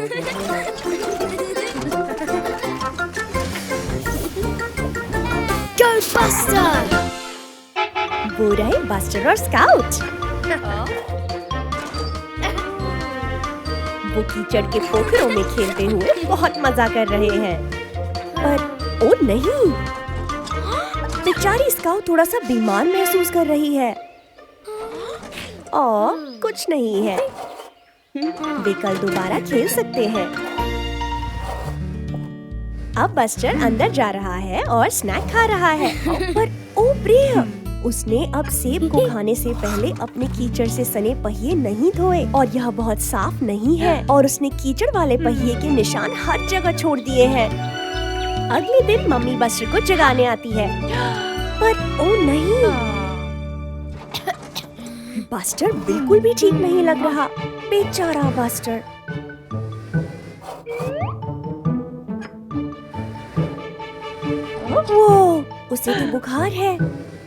Buster! वो रहे buster और स्काउट। वो कीचड़ के पोखरों में खेलते हुए बहुत मजा कर रहे हैं। पर ओ नहीं, बेचारी स्काउट थोड़ा सा बीमार महसूस कर रही है। कुछ नहीं है, वे कल दोबारा खेल सकते हैं। अब बस्टर अंदर जा रहा है और स्नैक खा रहा है। पर ओ प्रिय, उसने अब सेब को खाने से पहले अपने कीचड़ से सने पहिए नहीं धोए और यह बहुत साफ नहीं है और उसने कीचड़ वाले पहिए के निशान हर जगह छोड़ दिए हैं। अगले दिन मम्मी बस्टर को जगाने आती है, पर ओ नहीं, बस्टर बिल्कुल भी ठीक नहीं लग रहा। बेचारा बस्टर। वो, उसे तो बुखार है।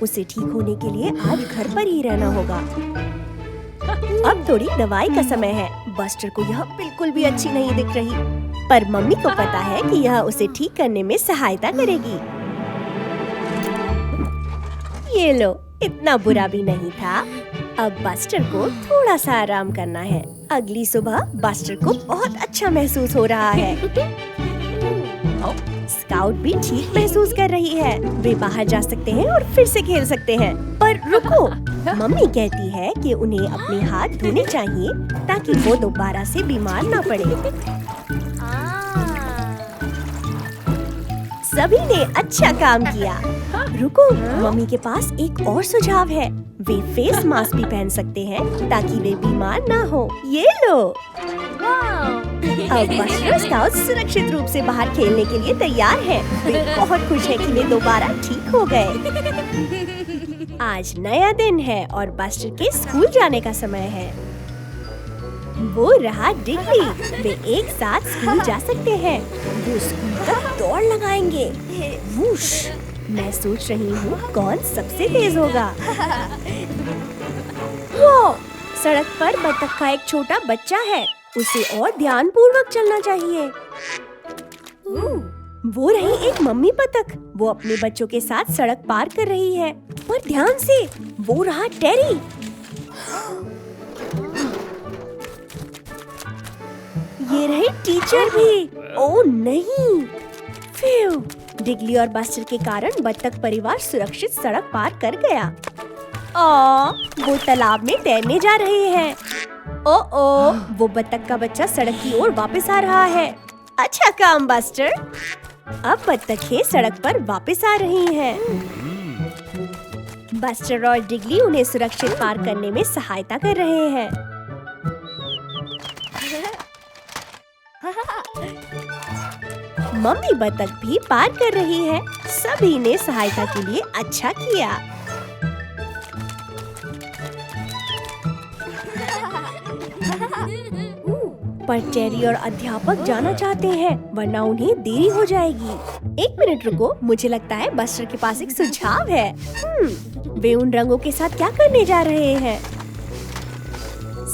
उसे ठीक होने के लिए आज घर पर ही रहना होगा। अब थोड़ी दवाई का समय है। बस्टर को यह बिल्कुल भी अच्छी नहीं दिख रही, पर मम्मी को पता है कि यह उसे ठीक करने में सहायता करेगी। ये लो, इतना बुरा भी नहीं था। अब बस्टर को थोड़ा सा आराम करना है। अगली सुबह बस्टर को बहुत अच्छा महसूस हो रहा है। स्काउट भी ठीक महसूस कर रही है। वे बाहर जा सकते हैं और फिर से खेल सकते हैं। पर रुको, मम्मी कहती है कि उन्हें अपने हाथ धोने चाहिए ताकि वो दोबारा से बीमार ना पड़े। सभी ने अच्छा काम किया। रुको, मम्मी के पास एक और सुझाव है। वे फेस मास्क भी पहन सकते हैं ताकि वे बीमार ना हो। ये लो। अब बस्टर और स्काउट सुरक्षित रूप से बाहर खेलने के लिए तैयार हैं। वे बहुत खुश हैं कि वे दोबारा ठीक हो गए। आज नया दिन है और बस्टर के स्कूल जाने का समय है। वो रहा डिग्ली। वे एक साथ स्कूल जा सकते हैं। वो स्कूल तक दौड़ लगाएंगे। वूश! मैं सोच रही हूँ कौन सबसे तेज होगा। वो सड़क पर बतख का एक छोटा बच्चा है। उसे और ध्यान पूर्वक चलना चाहिए। वो रही एक मम्मी बतख। वो अपने बच्चों के साथ सड़क पार कर रही है। पर ध्यान से, वो रहा टेरी। ये रहे टीचर भी। ओ नहीं, फिर डिग्ली और बस्टर के कारण बतख परिवार सुरक्षित सड़क पार कर गया। वो तालाब में तैरने जा रहे हैं। ओ, वो बतख का बच्चा सड़क की ओर वापस आ रहा है। अच्छा काम बस्टर। अब बतखें सड़क पर वापस आ रही हैं। बस्टर और डिग्ली उन्हें सुरक्षित पार करने में सहायता कर रहे हैं। मम्मी बतख भी पार कर रही है। सभी ने सहायता के लिए अच्छा किया। पर टेरी और अध्यापक जाना चाहते हैं, वरना उन्हें देरी हो जाएगी। एक मिनट रुको, मुझे लगता है बस्टर के पास एक सुझाव है। वे उन रंगों के साथ क्या करने जा रहे हैं?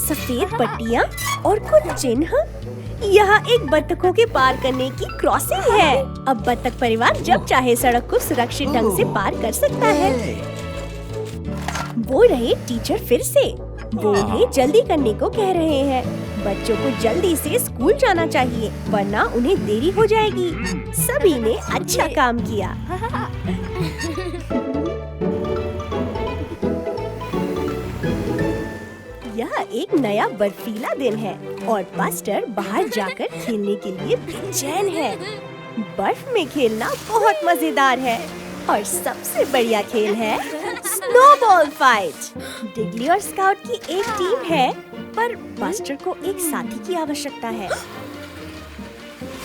सफेद पट्टियाँ और कुछ चिन्ह। यहाँ एक बतखों के पार करने की क्रॉसिंग है। अब बतख परिवार जब चाहे सड़क को सुरक्षित ढंग से पार कर सकता है। वो रहे टीचर फिर से। वो उन्हें जल्दी करने को कह रहे हैं। बच्चों को जल्दी से स्कूल जाना चाहिए, वरना उन्हें देरी हो जाएगी। सभी ने अच्छा काम किया। यह एक नया बर्फीला दिन है और बस्टर बाहर जाकर खेलने के लिए बेचैन है। बर्फ में खेलना बहुत मजेदार है और सबसे बढ़िया खेल है स्नोबॉल फाइट। डिग्ली और स्काउट की एक टीम है, पर बस्टर को एक साथी की आवश्यकता है।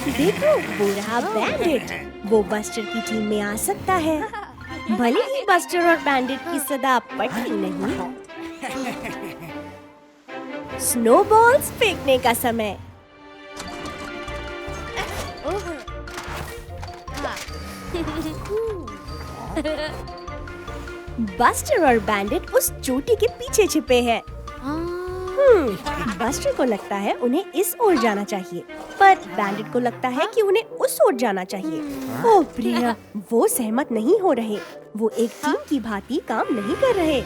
देखो, वो रहा बैंडिट। वो बस्टर की टीम में आ सकता है। भले ही बस्टर और बैंडिट की सदा पटती नहीं है। स्नोबॉल्स फेंकने का समय। बस्टर और बैंडिट उस चोटी के पीछे छिपे हैं। बस्टर को लगता है उन्हें इस ओर जाना चाहिए, पर बैंडिट को लगता है कि उन्हें उस ओर जाना चाहिए। ओह प्रिया, वो सहमत नहीं हो रहे। वो एक टीम की भांति काम नहीं कर रहे।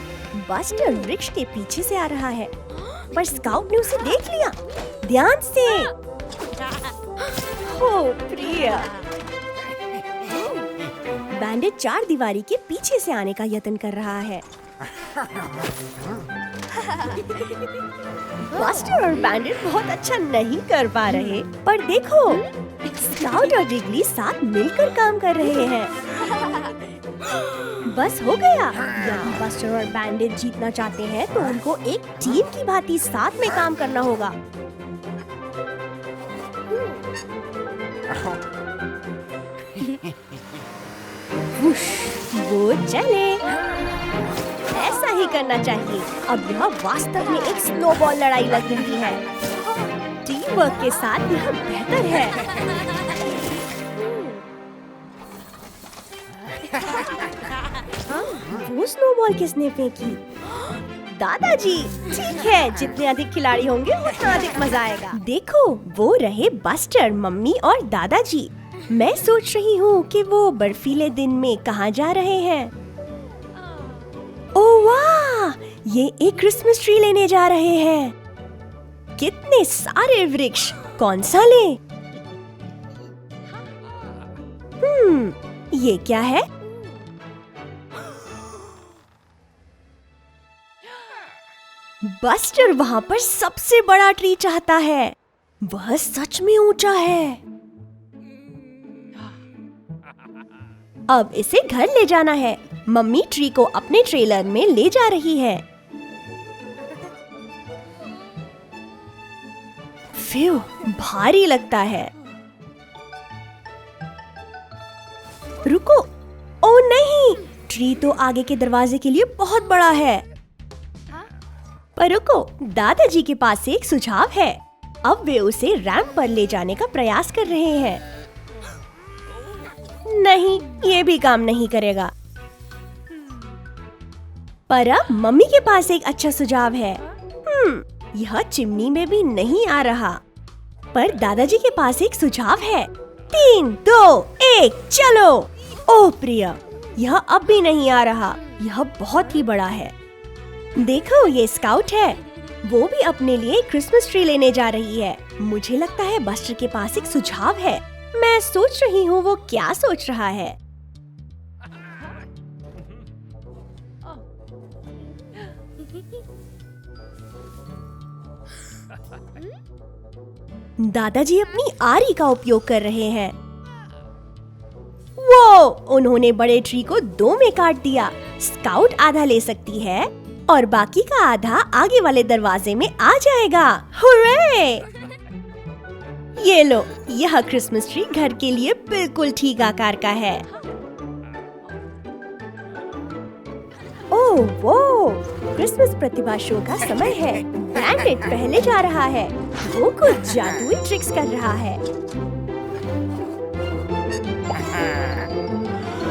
बस्टर वृक्ष के पीछे से आ रहा है, पर स्काउट ने उसे देख लिया। ध्यान से। ओह प्रिया। बैंडिट चार दीवारी के पीछे से आने का यत्न कर रहा है। बस्टर और बैंडिट बहुत अच्छा नहीं कर पा रहे, पर देखो, स्काउट और जिगली साथ मिलकर काम कर रहे हैं। बस हो गया। यदि बस्टर और बैंडिट जीतना चाहते हैं तो उनको एक टीम की भांति साथ में काम करना होगा। वो चले। ऐसा ही करना चाहिए। अब यह वास्तव में एक स्नोबॉल लड़ाई लग रही है। टीम वर्क के साथ यह बेहतर है। वो स्नोबॉल किसने फेंकी? दादाजी। ठीक है, जितने अधिक खिलाड़ी होंगे उतना अधिक मजा आएगा। देखो, वो रहे बस्टर, मम्मी और दादाजी। मैं सोच रही हूँ कि वो बर्फीले दिन में कहाँ जा रहे हैं। ओह वाह! ये एक क्रिसमस ट्री लेने जा रहे हैं। कितने सारे वृक्ष, कौन सा ले? ये क्या है? बस्टर वहाँ पर सबसे बड़ा ट्री चाहता है। वह सच में ऊंचा है। अब इसे घर ले जाना है। मम्मी ट्री को अपने ट्रेलर में ले जा रही है। फ्यू, भारी लगता है। रुको। ओ नहीं, ट्री तो आगे के दरवाजे के लिए बहुत बड़ा है। पर रुको, दादाजी के पास एक सुझाव है। अब वे उसे रैंप पर ले जाने का प्रयास कर रहे हैं। नहीं, ये भी काम नहीं करेगा। पर अब मम्मी के पास एक अच्छा सुझाव है। यह चिमनी में भी नहीं आ रहा। पर दादाजी के पास एक सुझाव है। 3, 2, 1, चलो। ओह प्रिया, यह अब भी नहीं आ रहा। यह बहुत ही बड़ा है। देखो, ये स्काउट है। वो भी अपने लिए क्रिसमस ट्री लेने जा रही है। मुझे लगता है बस्टर के पास एक सुझाव है। मैं सोच रही हूँ वो क्या सोच रहा है। दादाजी अपनी आरी का उपयोग कर रहे हैं। वो, उन्होंने बड़े ट्री को 2 में काट दिया। स्काउट आधा ले सकती है और बाकी का आधा आगे वाले दरवाजे में आ जाएगा। हुर्रे! ये लो, यह क्रिसमस ट्री घर के लिए बिल्कुल ठीक आकार का है। ओह वो, क्रिसमस प्रतिभा शो का समय है। बैंडिट पहले जा रहा है। वो कुछ जादुई ट्रिक्स कर रहा है।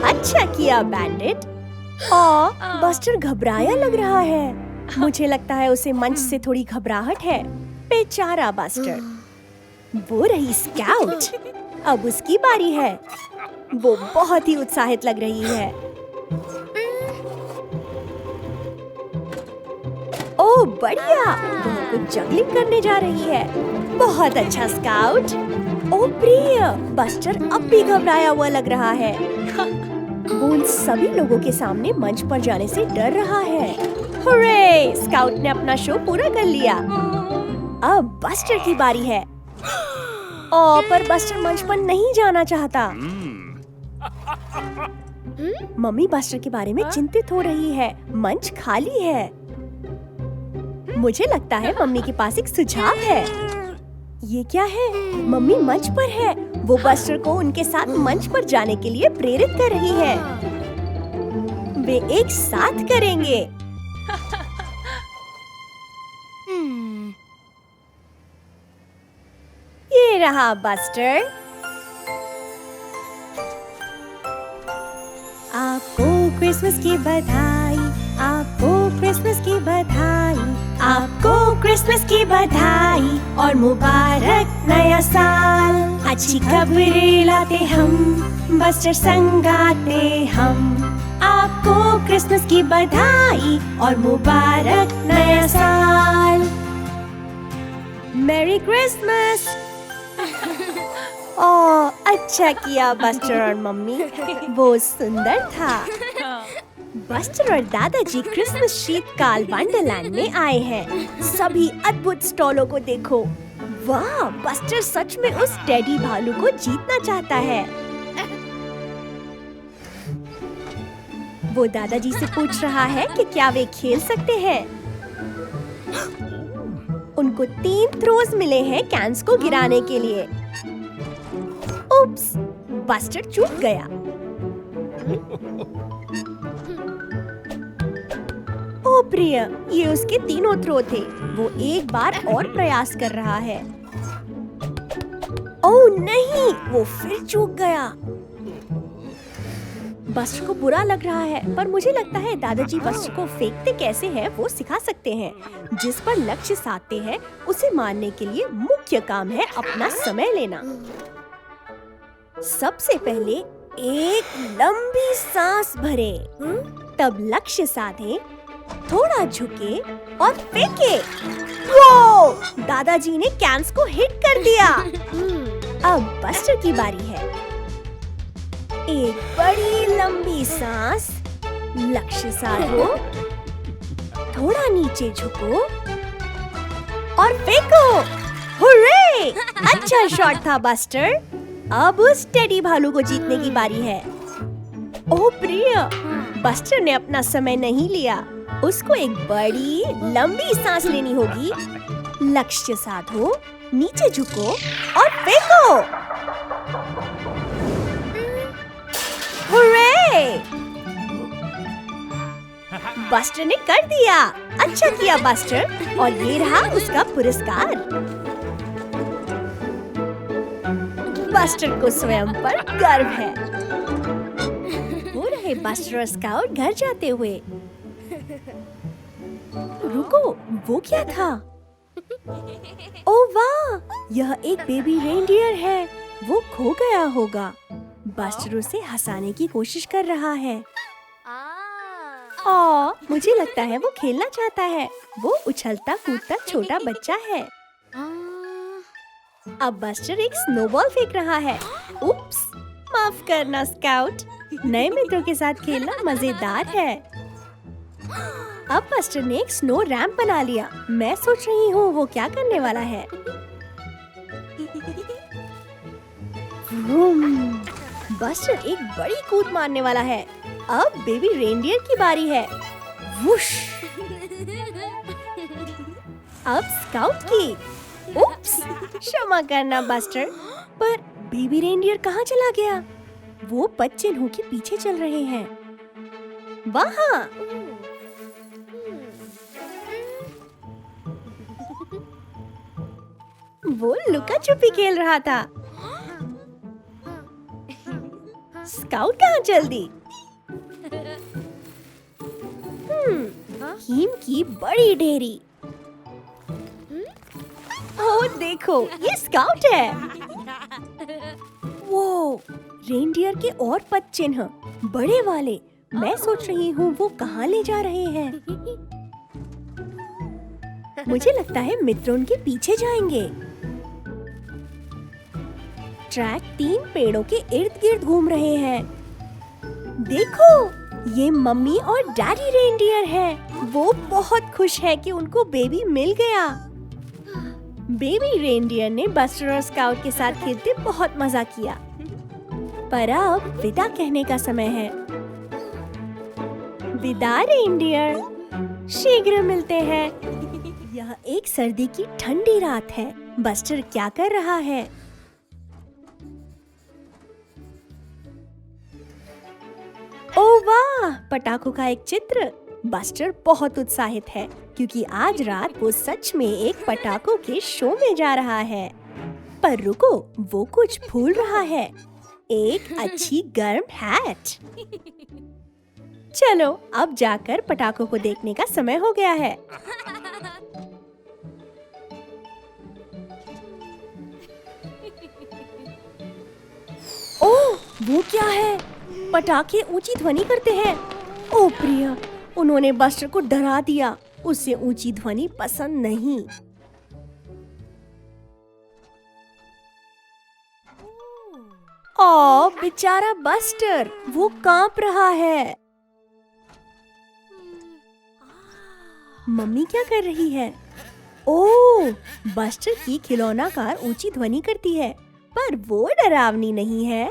अच्छा किया बैंडिट। बस्टर घबराया लग रहा है। मुझे लगता है उसे मंच से थोड़ी घबराहट है। बेचारा बस्टर। वो रही स्काउट। अब उसकी बारी है। वो बहुत ही उत्साहित लग रही है। ओह बढ़िया, वह कुछ जगलिंग करने जा रही है। बहुत अच्छा स्काउट। ओह प्रिय, बस्टर अब भी घबराया हुआ लग रहा है। वो उन सभी लोगों के सामने मंच पर जाने से डर रहा है। हुर्रे! स्काउट ने अपना शो पूरा कर लिया। अब बस्टर की बारी है। पर बस्टर मंच पर नहीं जाना चाहता। मम्मी बस्टर के बारे में चिंतित हो रही है। मंच खाली है। मुझे लगता है मम्मी के पास एक सुझाव है। ये क्या है? मम्मी मंच पर है। वो बस्टर को उनके साथ मंच पर जाने के लिए प्रेरित कर रही है। वे एक साथ करेंगे। ये रहा बस्टर। आपको क्रिसमस की बधाई, आपको क्रिसमस की बधाई, आपको क्रिसमस की बधाई और मुबारक नया साल। अच्छी खबरें लाते हम, बस्टर संग गाते हम। आपको क्रिसमस की बधाई और मुबारक नया साल। Merry Christmas. ओह, अच्छा किया बस्टर और मम्मी, वो सुंदर था। बस्टर और दादाजी क्रिसमस शीतकाल वंडरलैंड में आए हैं। सभी अद्भुत स्टॉलों को देखो। वाह, बस्टर सच में उस टेडी भालू को जीतना चाहता है। वो दादाजी से पूछ रहा है कि क्या वे खेल सकते हैं। उनको 3 थ्रोज मिले हैं कैंस को गिराने के लिए। उप्स, बस्टर चूक गया। ओ प्रिय, ये उसके 3 थ्रो थे। वो एक बार और प्रयास कर रहा है। ओह नहीं, वो फिर चूक गया। बस्टर को बुरा लग रहा है, पर मुझे लगता है दादाजी बस्टर को फेंकते कैसे हैं वो सिखा सकते हैं। जिस पर लक्ष्य साधते हैं उसे मारने के लिए मुख्य काम है अपना समय लेना। सबसे पहले एक लंबी सांस भरे, तब लक्ष्य साधे, थोड़ा झुके और फेंके। वो दादाजी ने कैंस को हिट कर दिया। अब बस्टर की बारी है। एक बड़ी लंबी सांस, लक्ष्य साधो, थोड़ा नीचे झुको और फेंको। हुर्रे! अच्छा शॉट था बस्टर। अब उस टेडी भालू को जीतने की बारी है। ओह प्रिय, बस्टर ने अपना समय नहीं लिया। उसको एक बड़ी लंबी सांस लेनी होगी। लक्ष्य साधो, नीचे झुको और फेंको। हुर्रे! बस्टर ने कर दिया। अच्छा किया बस्टर, और ये रहा उसका पुरस्कार। बस्टर को स्वयं पर गर्व है। हो रहे बस्टर और स्काउट घर जाते हुए। रुको, वो क्या था? ओह वाह, यह एक बेबी रेनडियर है। वो खो गया होगा। बस्टर उसे हंसाने की कोशिश कर रहा है। मुझे लगता है वो खेलना चाहता है। वो उछलता कूदता छोटा बच्चा है। अब बस्टर एक स्नोबॉल फेंक रहा है। उप्स, माफ करना स्काउट। नए मित्रों के साथ खेलना मजेदार है। अब बस्टर ने एक स्नो रैंप बना लिया। मैं सोच रही हूँ वो क्या करने वाला है। बस्टर एक बड़ी कूद मारने वाला है। अब बेबी रेनडियर की बारी है। वुश! अब स्काउट की। उप्स, क्षमा करना बस्टर, पर बेबी रेनडियर कहाँ चला गया? वो 5 चिन्हों के पीछे चल रहे हैं। वहाँ! वो लुका छुपी खेल रहा था। स्काउट कहाँ जल्दी? हिम की बड़ी ढेरी। ओह देखो, ये स्काउट है। वो रेनडियर के और 5 चिन्ह, बड़े वाले। मैं सोच रही हूँ वो कहाँ ले जा रहे हैं। मुझे लगता है मित्र उनके पीछे जाएंगे। ट्रैक 3 पेड़ों के इर्द गिर्द घूम रहे हैं। देखो, ये मम्मी और डैडी रेनडियर हैं। वो बहुत खुश है कि उनको बेबी मिल गया। बेबी रेनडियर ने बस्टर और स्काउट के साथ खेलते बहुत मजा किया। पर अब विदा कहने का समय है। विदा रेनडियर, शीघ्र मिलते हैं। यह एक सर्दी की ठंडी रात है। बस्टर क्या कर रहा है? ओह वाह, पटाखों का एक चित्र। बस्टर बहुत उत्साहित है क्योंकि आज रात वो सच में एक पटाखों के शो में जा रहा है। पर रुको, वो कुछ भूल रहा है। एक अच्छी गर्म हैट। चलो अब जाकर पटाखों को देखने का समय हो गया है। वो क्या है? पटाखे ऊंची ध्वनि करते हैं। ओ प्रिया, उन्होंने बस्टर को डरा दिया। उसे ऊंची ध्वनि पसंद नहीं। ओ बेचारा बस्टर, वो कांप रहा है। मम्मी क्या कर रही है? ओह, बस्टर की खिलौना कार ऊंची ध्वनि करती है, पर वो डरावनी नहीं है।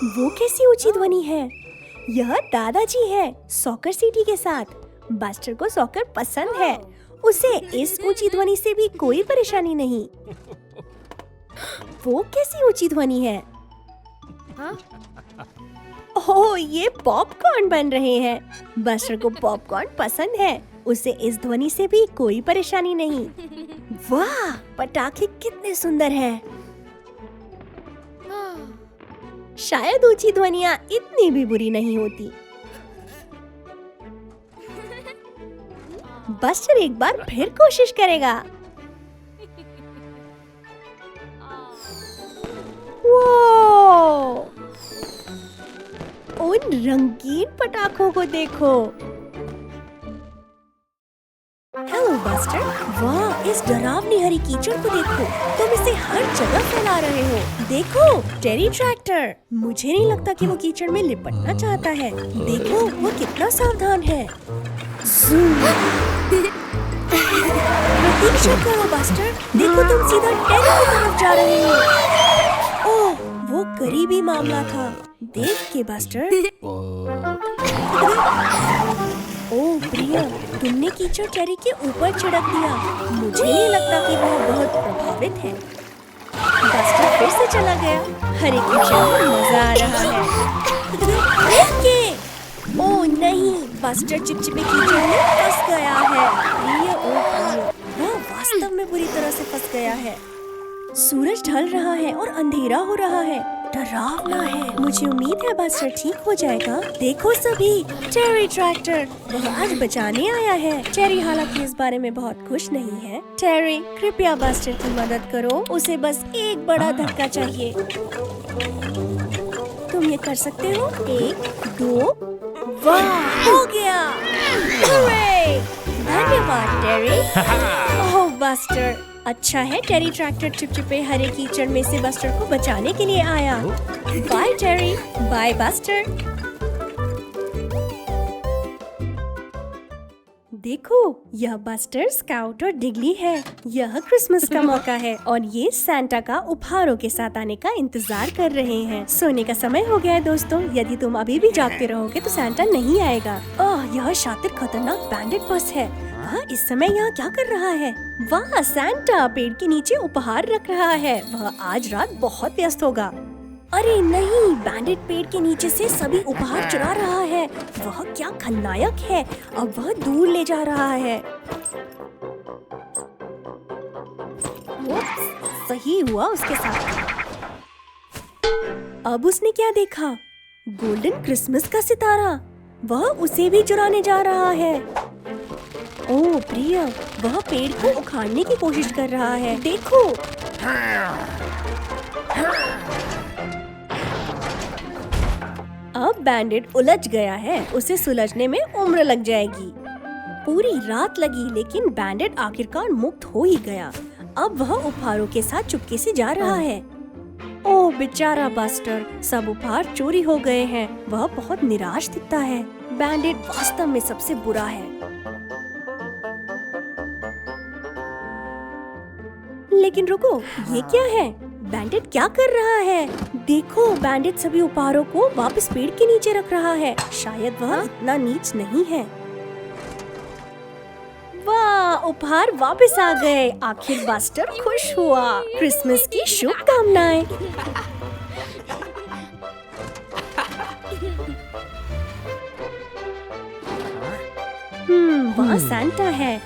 वो कैसी ऊंची ध्वनि है? यह दादाजी है, सॉकर सीटी के साथ। बस्टर को सॉकर पसंद है। उसे इस ऊंची ध्वनि से भी कोई परेशानी नहीं। वो कैसी ऊंची ध्वनि है? ओह, ये पॉपकॉर्न बन रहे हैं। बस्टर को पॉपकॉर्न पसंद है। उसे इस ध्वनि से भी कोई परेशानी नहीं। वाह, पटाखे कितने सुंदर हैं। शायद ऊंची ध्वनियाँ इतनी भी बुरी नहीं होती। बस्टर एक बार फिर कोशिश करेगा। वो, उन रंगीन पटाखों को देखो। हेलो बस्टर, वाह, इस डरावनी हरी कीचड़ को देखो। तुम इसे हर जगह फैला रहे हो। देखो, टेरी ट्रैक्टर। मुझे नहीं लगता कि वो कीचड़ में लिपटना चाहता है। देखो, वो कितना सावधान है। प्रतीक्षा करो बस्टर। देखो, तुम सीधा टेरी की तरफ जा रहे हो। ओह, वो करीबी मामला था। देख के बस्टर। ओह प्रिया, तुमने कीचड़ टेरी के ऊपर छिड़क दिया। मुझे नहीं लगता कि वह बहुत प्रभावित है। बस्टर फिर से चला गया। हरे कीचड़ में मजा आ रहा है। ओह नहीं, बस्टर चिपचिपे कीचड़ में फंस गया है। प्रिया, ओह प्रिया, वह वास्तव में बुरी तरह से फंस गया है। सूरज ढल रहा है और अंधेरा हो रहा है। डरावना है। मुझे उम्मीद है बस्टर ठीक हो जाएगा। देखो सभी, टेरी ट्रैक्टर, वह आज बचाने आया है। टेरी हालांकि इस बारे में बहुत खुश नहीं है। टेरी, कृपया बस्टर की मदद करो। उसे बस एक बड़ा धक्का चाहिए। तुम ये कर सकते हो। 1, 2, वाह, हो गया। हुर्रे! धन्यवाद टेरी। ओह बस्टर, अच्छा है टेरी ट्रैक्टर चिपचिपे हरे कीचड़ में से बस्टर को बचाने के लिए आया। बाय टेरी, बाय बस्टर। देखो, यह बस्टर, स्काउट और डिगली है। यह क्रिसमस का मौका है और ये सैंटा का उपहारों के साथ आने का इंतजार कर रहे हैं। सोने का समय हो गया है दोस्तों। यदि तुम अभी भी जागते रहोगे तो सैंटा नहीं आएगा। ओह, यह शातिर खतरनाक बैंडेड बस है। वह इस समय यहाँ क्या कर रहा है? वाह, सैंटा पेड़ के नीचे उपहार रख रहा है। वह आज रात बहुत व्यस्त होगा। अरे नहीं, बैंडेड पेड़ के नीचे से सभी उपहार चुरा रहा है। वह क्या खलनायक है। अब वह दूर ले जा रहा है। सही हुआ उसके साथ। अब उसने क्या देखा? गोल्डन क्रिसमस का सितारा। वह उसे भी चुराने जा रहा है। ओह प्रिया, वह पेड़ को उखाड़ने की कोशिश कर रहा है। देखो, अब बैंडेड उलझ गया है। उसे सुलझने में उम्र लग जाएगी। पूरी रात लगी, लेकिन बैंडेड आखिरकार मुक्त हो ही गया। अब वह उपहारों के साथ चुपके से जा रहा है। ओह बेचारा बस्टर, सब उपहार चोरी हो गए हैं। वह बहुत निराश दिखता है। बैंडेड वास्तव में सबसे बुरा है। लेकिन रुको, ये क्या है? बैंडेड क्या कर रहा है? देखो, बैंडेड सभी उपहारों को वापस पेड़ के नीचे रख रहा है। शायद वह इतना नीच नहीं है। वाह, उपहार वापस आ गए। आखिर बस्टर खुश हुआ। क्रिसमस की शुभकामनाएं। वहाँ सैंटा है।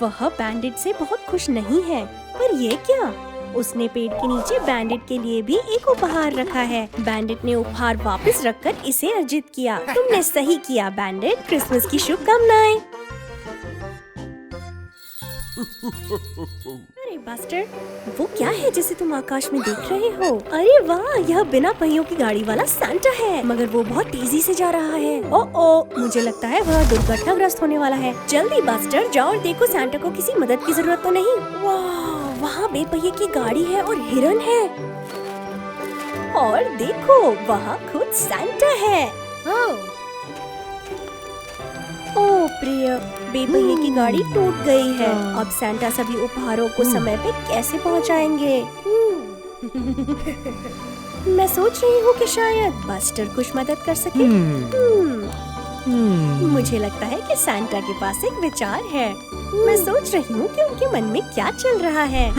वह बैंडेड से बहुत खुश नहीं है। पर ये क्या? उसने पेड़ के नीचे बैंडेड के लिए भी एक उपहार रखा है। बैंडेड ने उपहार वापस रखकर इसे अर्जित किया। तुमने सही किया बैंडेड। क्रिसमस की शुभकामनाएं। अरे हाय बस्टर, वो क्या है जिसे तुम आकाश में देख रहे हो? अरे वाह, यह बिना पहियों की गाड़ी वाला सांता है, मगर वो बहुत तेजी से जा रहा है। ओ, मुझे लगता है वह दुर्घटनाग्रस्त होने वाला है। जल्दी बस्टर जाओ और देखो सांता को किसी मदद की जरूरत तो नहीं। वाह, वहाँ बेपहिए की गाड़ी है और हिरन है। और देखो, वहाँ खुद सांता है। ओह प्रिय, बेपहिए की गाड़ी टूट गई है। अब सांता सभी उपहारों को समय पे कैसे पहुंचाएंगे? मैं सोच रही हूँ कि शायद बस्टर कुछ मदद कर सके। मुझे लगता है कि सांता के पास एक विचार है। मैं सोच रही हूँ कि उनके मन में क्या चल रहा है।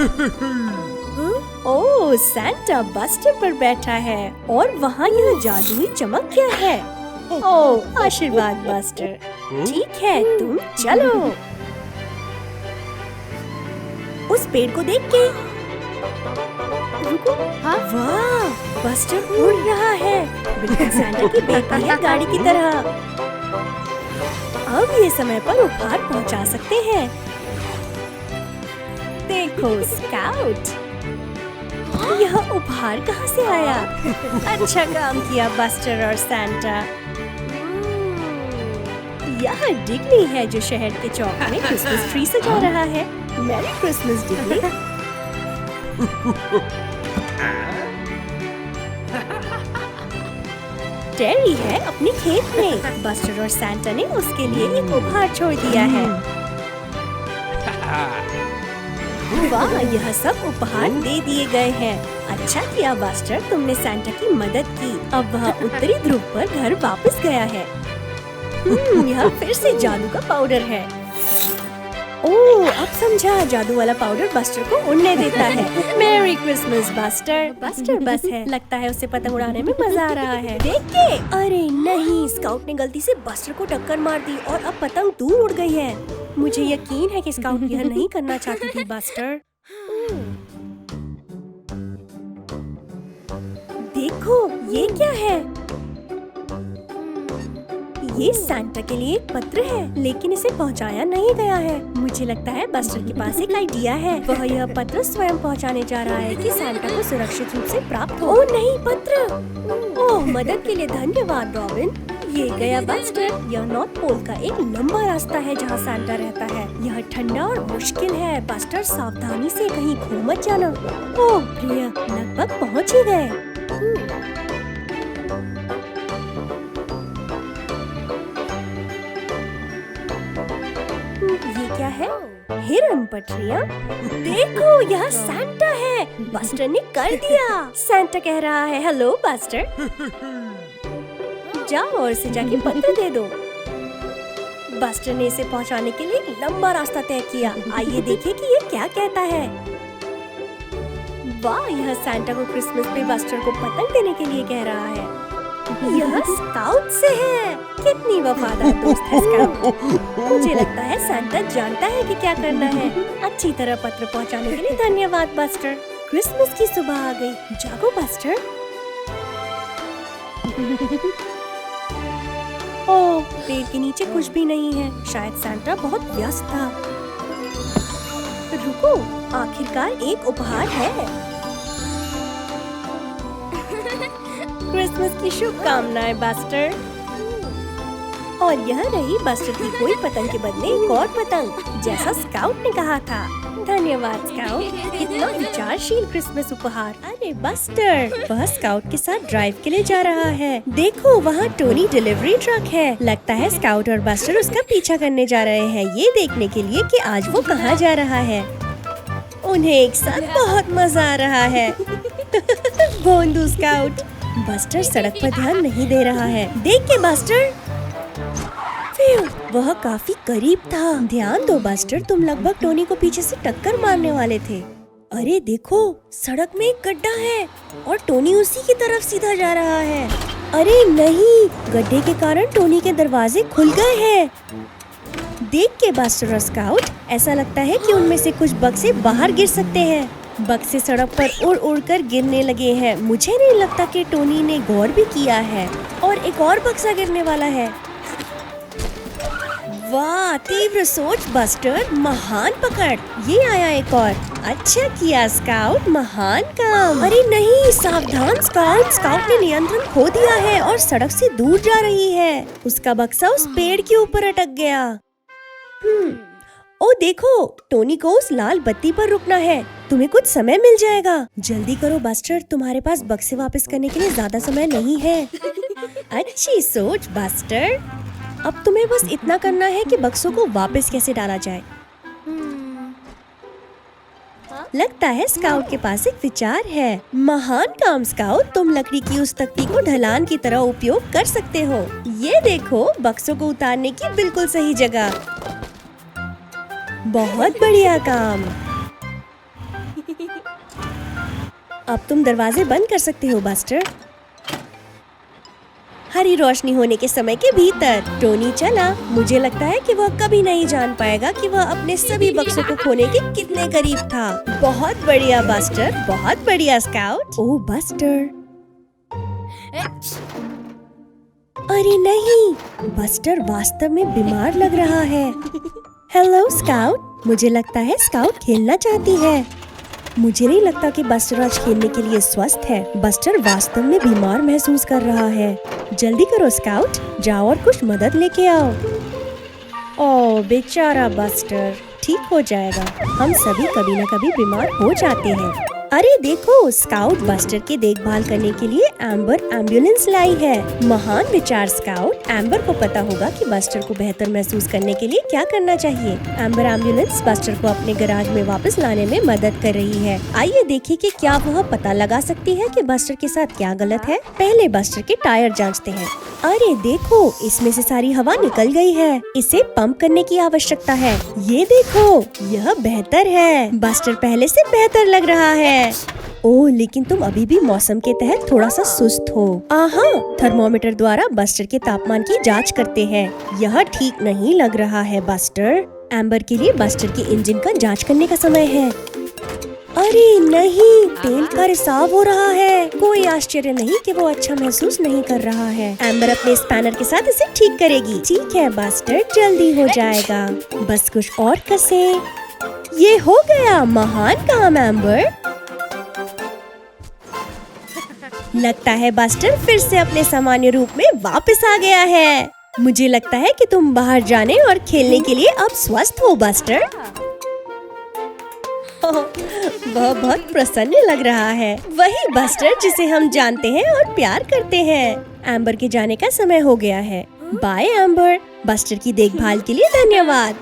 ओह, सांता बस्टर पर बैठा है और वहाँ यह जादुई चमक क्या है? ओह, आशीर्वाद बस्टर। ठीक है, तुम चलो। उस पेड़ को देख के रुको। वाह, बस्टर उड़ रहा है, बिल्कुल सांता की बेपहिया गाड़ी की तरह। अब ये समय पर उपहार पहुंचा सकते हैं। देखो स्काउट, यह उपहार कहाँ से आया? अच्छा काम किया बस्टर और सांता। यह डिग्ली है जो शहर के चौक में क्रिसमस ट्री सजा रहा है। Merry Christmas डिग्ली। टेरी है अपने खेत में। बस्टर और सांता ने उसके लिए एक उपहार छोड़ दिया है। वाह, यह सब उपहार दे दिए गए हैं। अच्छा किया बस्टर, तुमने सांता की मदद की। अब वह उत्तरी ध्रुव पर घर वापस गया है। यह फिर से जादू का पाउडर है। ओह, अब समझा, जादू वाला पाउडर बस्टर को उड़ने देता है। Merry Christmas buster. बस्टर बस है, लगता है उसे पतंग उड़ाने में मजा आ रहा है। देख के, अरे नहीं, स्काउट ने गलती से बस्टर को टक्कर मार दी और अब पतंग दूर उड़ गई है। मुझे यकीन है कि स्काउट यह नहीं करना चाहती थी बस्टर। देखो, ये क्या है? ये सांता के लिए एक पत्र है, लेकिन इसे पहुंचाया नहीं गया है। मुझे लगता है बस्टर के पास एक आइडिया है। वह यह पत्र स्वयं पहुंचाने जा रहा है कि सांता को सुरक्षित रूप से प्राप्त हो। ओह नहीं, पत्र! ओह, मदद के लिए धन्यवाद रॉबिन। ये गया बस्टर। यह नॉर्थ पोल का एक लंबा रास्ता है जहाँ सांता रहता है। यह ठंडा और मुश्किल है। बस्टर, सावधानी से कहीं खो मत जाना। ओह प्रिय, लगभग पहुँच ही गए। ये क्या है? हिरन पटरियाँ। देखो, यह सांता है। बस्टर ने कर दिया। सांता कह रहा है, हेलो बस्टर। जाओ और इसे जाके पत्र दे दो। बस्टर ने इसे पहुंचाने के लिए एक लंबा रास्ता तय किया। आइए देखिए कि ये क्या कहता है। वाह, यह सांता को क्रिसमस पे बस्टर को पतंग देने के लिए कह रहा है। यह स्काउट से है। कितनी वफादार दोस्त है स्काउट। मुझे लगता है सांता जानता है कि क्या करना है। अच्छी तरह पत्र पहुंचाने के लिए धन्यवाद बस्टर। क्रिसमस की सुबह आ गई। जागो बस्टर। ओह, पेड़ के नीचे कुछ भी नहीं है। शायद सांता बहुत व्यस्त था। रुको, आखिरकार एक उपहार है। क्रिसमस की शुभकामनाएं बस्टर। और यह रही बस्टर की कोई पतंग के बदले एक और पतंग, जैसा स्काउट ने कहा था। धन्यवाद स्काउट, कितना विचारशील क्रिसमस उपहार। अरे बस्टर, वह स्काउट के साथ ड्राइव के लिए जा रहा है। देखो, वहाँ टोनी डिलीवरी ट्रक है। लगता है स्काउट और बस्टर उसका पीछा करने जा रहे हैं, ये देखने के लिए कि आज वो कहाँ जा रहा है। उन्हें एक साथ बहुत मजा आ रहा है। भोंदू स्काउट। बस्टर सड़क पर ध्यान नहीं दे रहा है। देख के बस्टर, वह काफी करीब था। ध्यान दो बस्टर, तुम लगभग टोनी को पीछे से टक्कर मारने वाले थे। अरे देखो, सड़क में एक गड्ढा है और टोनी उसी की तरफ सीधा जा रहा है। अरे नहीं, गड्ढे के कारण टोनी के दरवाजे खुल गए हैं। देख के बस्टर और स्काउट, ऐसा लगता है कि उनमें से कुछ बक्से बाहर गिर सकते हैं। बक्से सड़क पर उड़ उड़ कर गिरने लगे हैं। मुझे नहीं लगता कि टोनी ने गौर भी किया है। और एक और बक्सा गिरने वाला है। वाह, तीव्र सोच बस्टर, महान पकड़। ये आया एक और। अच्छा किया स्काउट, महान काम। अरे नहीं, सावधान स्काउट। स्काउट ने नियंत्रण खो दिया है और सड़क से दूर जा रही है। उसका बक्सा उस पेड़ के ऊपर अटक गया। ओ देखो, टोनी को उस लाल बत्ती पर रुकना है। तुम्हें कुछ समय मिल जाएगा। जल्दी करो बस्टर, तुम्हारे पास बक्से वापस करने के लिए ज्यादा समय नहीं है। अच्छी सोच बस्टर। अब तुम्हें बस इतना करना है कि बक्सों को वापस कैसे डाला जाए। लगता है स्काउट के पास एक विचार है। महान काम स्काउट, तुम लकड़ी की उस तख्ती को ढलान की तरह उपयोग कर सकते हो। ये देखो, बक्सों को उतारने की बिल्कुल सही जगह। बहुत बढ़िया काम। अब तुम दरवाजे बंद कर सकते हो बस्टर। हरी रोशनी होने के समय के भीतर टोनी चला। मुझे लगता है कि वह कभी नहीं जान पाएगा कि वह अपने सभी बक्सों को खोने के कितने करीब था। बहुत बढ़िया बस्टर, बहुत बढ़िया स्काउट। ओह बस्टर, अरे नहीं, बस्टर वास्तव में बीमार लग रहा है। हेलो स्काउट, मुझे लगता है स्काउट खेलना चाहती है। मुझे नहीं लगता कि बस्टर आज खेलने के लिए स्वस्थ है। बस्टर वास्तव में बीमार महसूस कर रहा है। जल्दी करो स्काउट, जाओ और कुछ मदद लेके आओ। ओह बेचारा बस्टर, ठीक हो जाएगा। हम सभी कभी न कभी बीमार हो जाते हैं। अरे देखो, स्काउट बस्टर की देखभाल करने के लिए एम्बर एम्बुलेंस लाई है। महान विचार स्काउट। एम्बर को पता होगा कि बस्टर को बेहतर महसूस करने के लिए क्या करना चाहिए। एम्बर एम्बुलेंस बस्टर को अपने गैराज में वापस लाने में मदद कर रही है। आइए देखिए कि क्या वह पता लगा सकती है कि बस्टर के साथ क्या गलत है। पहले बस्टर के टायर जांचते हैं। अरे देखो, इसमें से सारी हवा निकल गई है। इसे पंप करने की आवश्यकता है। ये देखो, यह बेहतर है। बस्टर पहले से बेहतर लग रहा है। ओह, लेकिन तुम अभी भी मौसम के तहत थोड़ा सा सुस्त हो। आहा, थर्मोमीटर द्वारा बस्टर के तापमान की जांच करते हैं। यह ठीक नहीं लग रहा है बस्टर। एम्बर के लिए बस्टर के इंजन का जांच करने का समय है। अरे नहीं, तेल का रिसाव हो रहा है। कोई आश्चर्य नहीं कि वो अच्छा महसूस नहीं कर रहा है। एम्बर अपने स्पैनर के साथ इसे ठीक करेगी। ठीक है बस्टर, जल्दी हो जाएगा। बस कुछ और कसे। ये हो गया। महान काम एम्बर। लगता है बस्टर फिर से अपने सामान्य रूप में वापस आ गया है। मुझे लगता है कि तुम बाहर जाने और खेलने के लिए अब स्वस्थ हो बस्टर। वह बहुत प्रसन्न लग रहा है। वही बस्टर जिसे हम जानते हैं और प्यार करते हैं। एम्बर के जाने का समय हो गया है। बाय एम्बर, बस्टर की देखभाल के लिए धन्यवाद।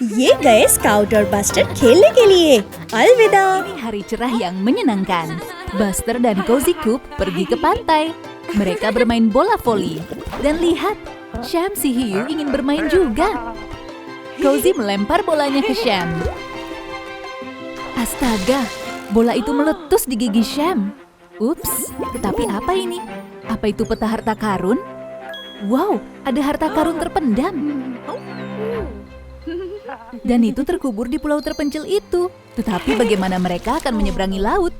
ये गए स्काउट और बस्टर खेलने के लिए। अलविदा। Hari cerah yang menyenangkan. Buster dan Cozy Coop pergi ke pantai. Mereka bermain bola voli. Dan lihat, Sham si hiu ingin bermain juga. Cozy melempar bolanya ke Sham. Astaga, bola itu meletus di gigi Sham. Ups, tetapi apa ini? Apa itu peta harta karun? Wow, ada harta karun terpendam. Dan itu terkubur di pulau terpencil itu. Tetapi bagaimana mereka akan menyeberangi laut?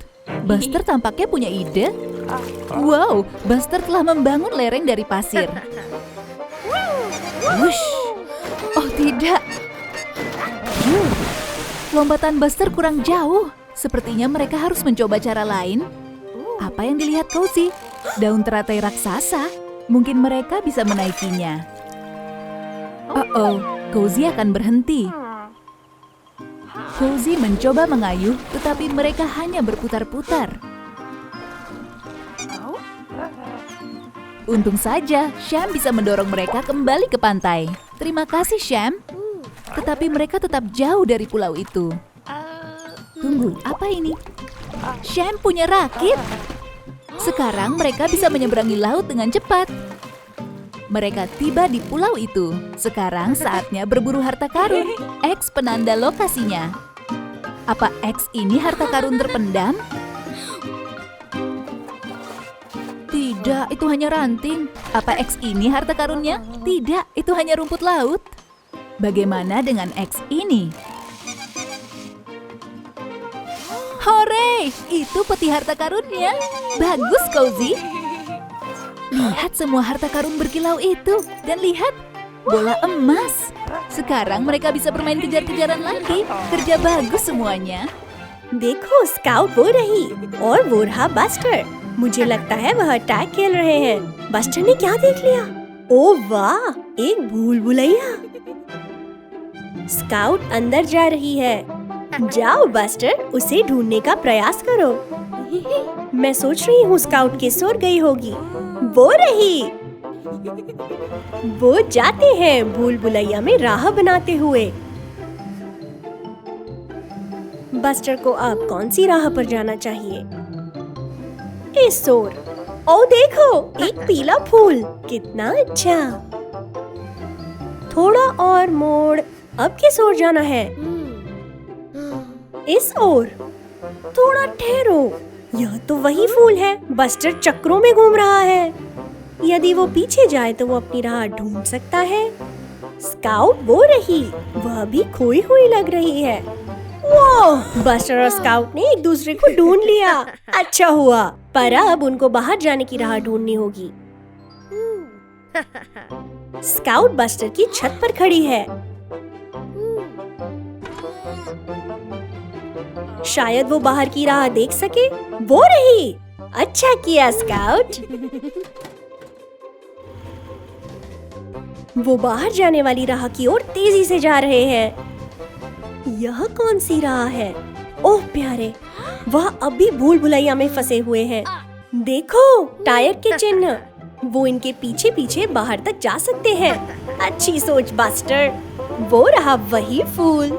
Buster tampaknya punya ide. Wow, Buster telah membangun lereng dari pasir. Wush. Oh tidak. Lompatan Buster kurang jauh. Sepertinya mereka harus mencoba cara lain. Apa yang dilihat Cozy? Daun teratai raksasa. Mungkin mereka bisa menaikinya. Oh, Cozy akan berhenti. Cozy mencoba mengayuh, tetapi mereka hanya berputar-putar. Untung saja, Sham bisa mendorong mereka kembali ke pantai. Terima kasih, Sham. Tetapi mereka tetap jauh dari pulau itu. Tunggu, apa ini? Sham punya rakit. Sekarang mereka bisa menyeberangi laut dengan cepat. Mereka tiba di pulau itu. Sekarang saatnya berburu harta karun. X penanda lokasinya. Apa X ini harta karun terpendam? Tidak, itu hanya ranting. Apa X ini harta karunnya? Tidak, itu hanya rumput laut. Bagaimana dengan X ini? Hore! Itu peti harta karunnya. Bagus, Cozy. Lihat semua harta karun berkilau itu. Dan lihat, Bola emas. Sekarang mereka bisa bermain kejar-kejaran lagi. Kerja bagus semuanya. देखो scout वो रही और वो रहा buster. मुझे लगता है वह टैग खेल रहे हैं। बस्टर ने क्या देख लिया? ओह वाह, एक भूल भुलैया। स्काउट अंदर जा रही है। जाओ बस्टर, उसे ढूंढने का प्रयास करो। मैं सोच रही हूँ स्काउट किस ओर गई होगी। वो रही। वो जाते हैं भूल भुलैया में राह बनाते हुए। बस्टर को अब कौन सी राह पर जाना चाहिए? इस ओर। ओ देखो, एक पीला फूल, कितना अच्छा। थोड़ा और मोड़। अब किस ओर जाना है? इस ओर। थोड़ा ठहरो, यह तो वही फूल है। बस्टर चक्रों में घूम रहा है। यदि वो पीछे जाए तो वो अपनी राह ढूंढ सकता है। स्काउट वो रही, वह भी खोई हुई लग रही है। वो बस्टर और स्काउट ने एक दूसरे को ढूंढ लिया। अच्छा हुआ, पर अब उनको बाहर जाने की राह ढूंढनी होगी। स्काउट बस्टर की छत पर खड़ी है। शायद वो बाहर की राह देख सके। वो रही। अच्छा किया स्काउट। वो बाहर जाने वाली राह की ओर तेजी से जा रहे हैं। यह कौन सी राह है? ओह प्यारे, वह अब भी भूल भुलैया में फंसे हुए हैं। देखो टायर के चिन्ह, वो इनके पीछे पीछे बाहर तक जा सकते हैं। अच्छी सोच बस्टर। वो रहा वही फूल।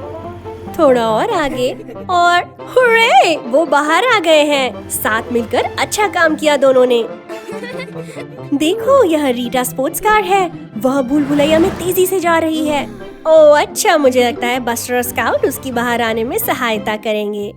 थोड़ा और आगे और हुर्रे, वो बाहर आ गए हैं। साथ मिलकर अच्छा काम किया दोनों ने। देखो यह रीटा स्पोर्ट्स कार है। वह भूल भुलैया में तेजी से जा रही है। ओह अच्छा, मुझे लगता है बस्टर और स्काउट उसकी बाहर आने में सहायता करेंगे।